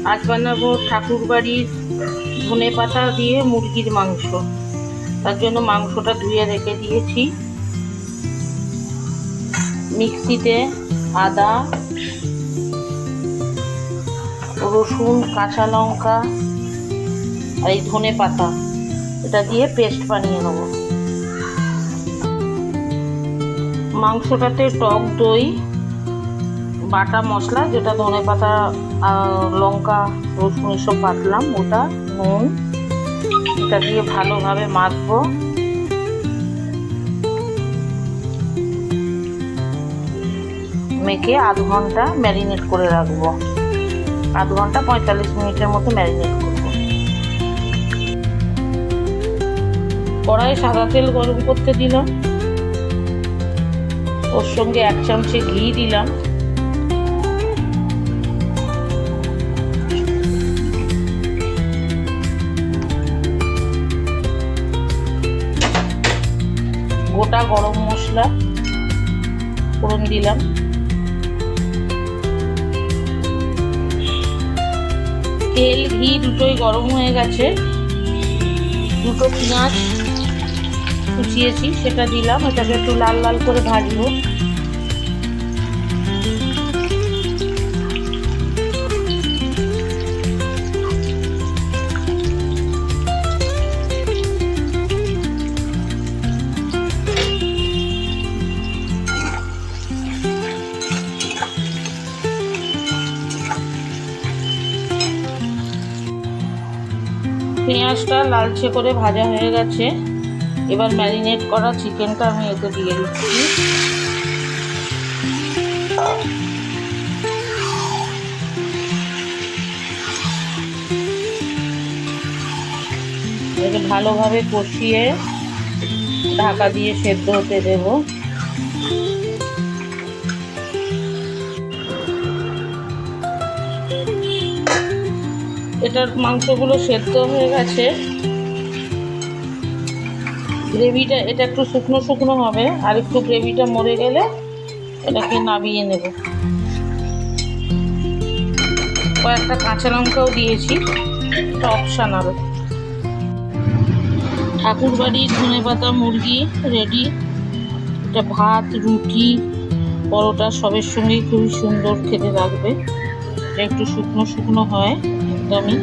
আজ বানাবো ঠাকুর বাড়ির ধনেপাতা দিয়ে মুরগির মাংস। তার জন্য মাংসটা ধুয়ে রেখে দিয়েছি। মিক্সিতে আদা, রসুন, কাঁচা লঙ্কা আর এই ধনেপাতা এটা দিয়ে পেস্ট বানিয়ে নেব। মাংসটাতে টক দই, বাটা মশলা যেটা ধনেপাতা, লঙ্কা, রসুন এসব বাটলাম, ওটা, নুন, এটা দিয়ে ভালোভাবে মাখবো। মেখে আধ ঘন্টা ম্যারিনেট করে রাখবো। আধ ঘন্টা 45 মিনিটের মতো ম্যারিনেট করবো। কড়াইয়ে সাদা তেল গরম করতে দিলাম, ওর সঙ্গে 1 চামচে ঘি দিলাম। গোটা গরম মশলা ফোড়ন দিলাম। তেল ঘি দুটোই গরম হয়ে গেছে। দুটো পেঁয়াজ কুচিয়েছি সেটা দিলাম। এটাকে একটু লাল লাল করে ভাজবো। পেঁয়াজটা লালচে করে ভাজা হয়ে গেছে। এবার ম্যারিনেট করা চিকেনটা আমি এতে দিয়ে দিচ্ছি। এটাকে ভালোভাবে কষিয়ে ঢাকা দিয়ে সেদ্ধ হতে দেব। এটার মাংসগুলো সেদ্ধ হয়ে গেছে। গ্রেভিটা এটা একটু শুকনো শুকনো হবে, আর একটু গ্রেভিটা মরে গেলে এটাকে নামিয়ে নেব। কয়েকটা কাঁচা লঙ্কাও দিয়েছি, এটা অপশনাল। ঠাকুর বাড়ির ধনেপাতা মুরগি রেডি। এটা ভাত, রুটি, পরোটা সবের সঙ্গেই খুবই সুন্দর খেতে লাগবে। এটা একটু শুকনো শুকনো হয় একদমই।